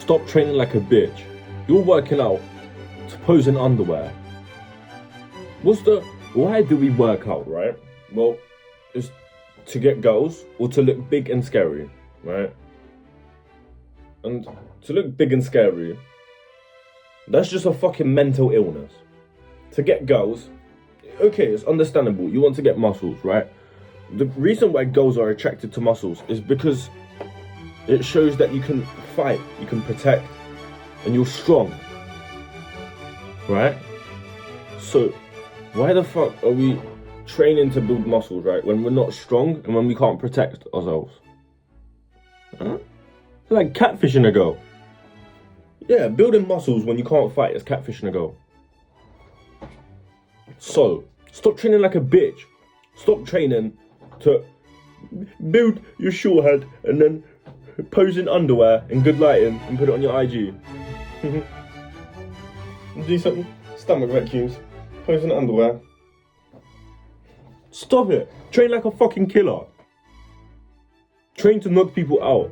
Stop training like a bitch. You're working out to pose in underwear. Why do we work out, right? Well, it's to get girls or to look big and scary, right? And to look big and scary, that's just a fucking mental illness. To get girls, okay, it's understandable. You want to get muscles, right? The reason why girls are attracted to muscles is because it shows that you can fight, you can protect, and you're strong, right? So, why the fuck are we training to build muscles, right, when we're not strong and when we can't protect ourselves? Huh? It's like catfishing a girl. Yeah, building muscles when you can't fight is catfishing a girl. So, stop training like a bitch. Stop training to build your short head and then pose in underwear in good lighting and put it on your IG. Do something. Stomach vacuums. Pose in underwear. Stop it. Train like a fucking killer. Train to knock people out.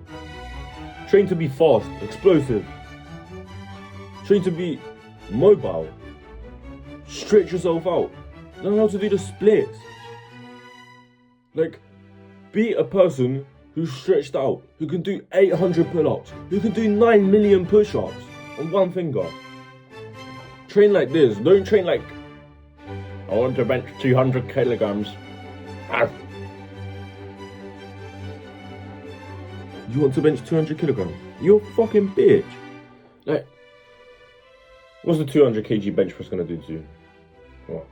Train to be fast, explosive. Train to be mobile. Stretch yourself out. Learn how to do the splits. Like, be a person who's stretched out, who can do 800 pull-ups, who can do 9 million push-ups on one finger. Train like this. Don't train like, I want to bench 200 kilograms. Ah. You want to bench 200 kilograms? You're a fucking bitch. Like, what's the 200 kg bench press gonna do to you? What?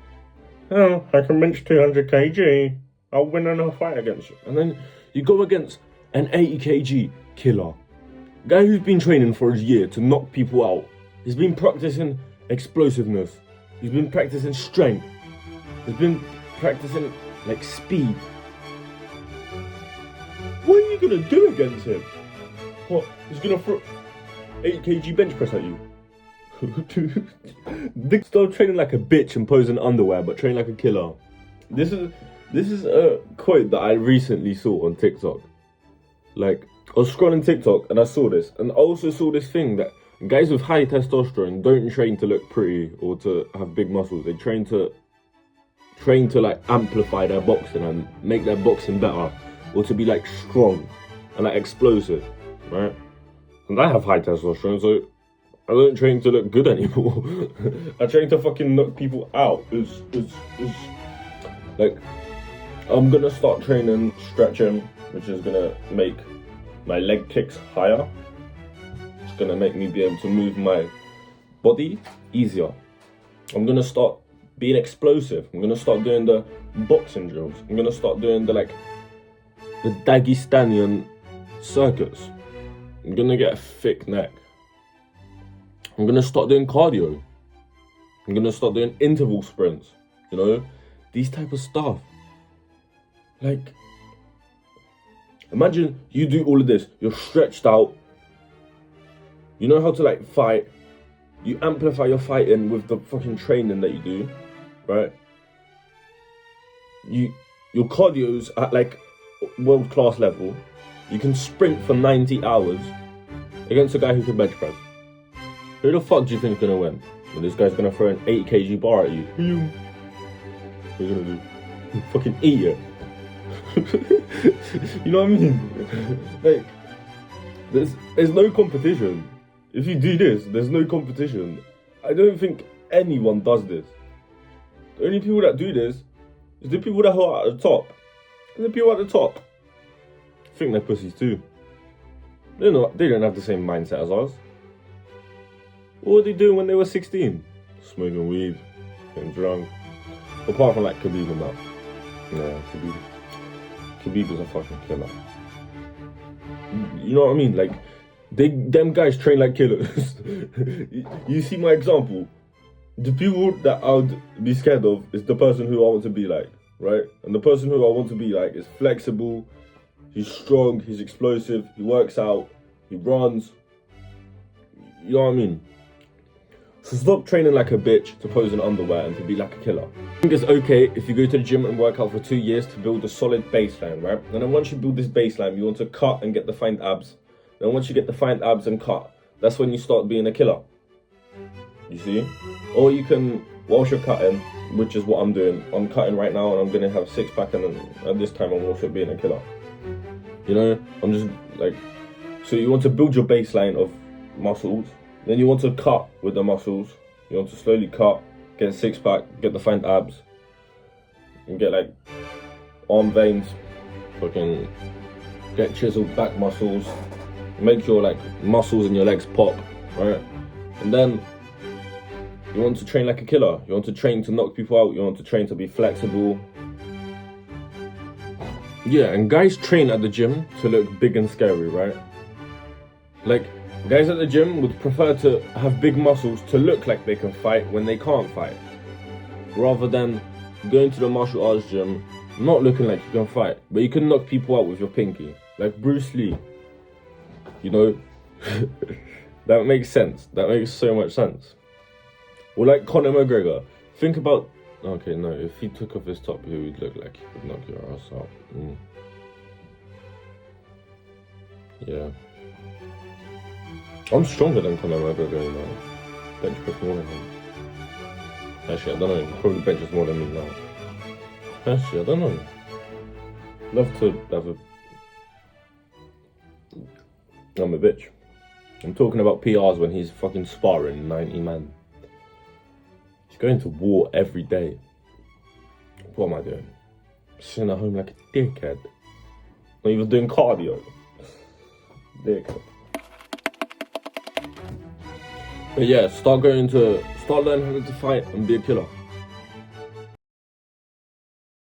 Oh, I can bench 200 kg. I'll win in a fight against you. And then you go against an 80 kg killer. Guy who's been training for a year to knock people out. He's been practicing explosiveness. He's been practicing strength. He's been practicing, like, speed. What are you gonna do against him? What? He's gonna throw 8 kg bench press at you? Stop training like a bitch and pose in underwear, but train like a killer. This is a quote that I recently saw on TikTok. Like, I was scrolling TikTok and I saw this, and I also saw this thing that guys with high testosterone don't train to look pretty or to have big muscles. They train to like amplify their boxing and make their boxing better, or to be like strong and like explosive, right? And I have high testosterone, so I don't train to look good anymore. I train to fucking knock people out. It's like, I'm gonna start training stretching, which is gonna make my leg kicks higher. It's gonna make me be able to move my body easier. I'm gonna start being explosive. I'm gonna start doing the boxing drills. I'm gonna start doing the Dagestanian circuits. I'm gonna get a thick neck. I'm gonna start doing cardio. I'm gonna start doing interval sprints. You know, these type of stuff. Like, imagine you do all of this. You're stretched out. You know how to like fight. You amplify your fighting with the fucking training that you do, right? Your cardio's at like world class level. You can sprint for 90 hours against a guy who can bench press. Who the fuck do you think is gonna win? Well, this guy's gonna throw an 80 kg bar at you. What are you gonna do? Fucking eat it. You know what I mean? Like, there's no competition. If you do this, there's no competition. I don't think anyone does this. The only people that do this is the people that are at the top. And the people at the top think they're pussies too. They don't have the same mindset as us. What were they doing when they were 16? Smoking weed, getting drunk. Apart from like Khabib and that. Yeah, Khabib is a fucking killer. You know what I mean? Like, them guys train like killers. You see my example. The people that I would be scared of is the person who I want to be like, right? And the person who I want to be like is flexible, he's strong, he's explosive, he works out, he runs. You know what I mean? So stop training like a bitch to pose in underwear and to be like a killer. I think it's okay if you go to the gym and work out for 2 years to build a solid baseline, right? And then once you build this baseline, you want to cut and get defined abs. Then once you get defined abs and cut, that's when you start being a killer. You see? Or you can, whilst you're cutting, which is what I'm doing. I'm cutting right now and I'm gonna have 6-pack, and then at this time I'm also being a killer. You know, I'm just like, so you want to build your baseline of muscles, then you want to cut with the muscles. You want to slowly cut, get a 6-pack, get defined abs, and get like arm veins, fucking get chiseled back muscles, make your like muscles in your legs pop, right? And then you want to train like a killer. You want to train to knock people out. You want to train to be flexible. Yeah, and guys train at the gym to look big and scary, right? Like, guys at the gym would prefer to have big muscles to look like they can fight when they can't fight, rather than going to the martial arts gym not looking like you can fight, but you can knock people out with your pinky, like Bruce Lee. You know, that makes sense. That makes so much sense. Or like Conor McGregor. Think about, okay, no, if he took off his top, he would look like he would knock your ass out. Yeah. I'm stronger than Conor McGregor, you know. Bench press more than him. Actually, I don't know. He probably benches more than me now. Actually, I don't know. Love to have a... I'm a bitch. I'm talking about PRs when he's fucking sparring 90 man. He's going to war every day. What am I doing? Sitting at home like a dickhead. Not even doing cardio. Dickhead. But yeah, start learning how to fight and be a killer.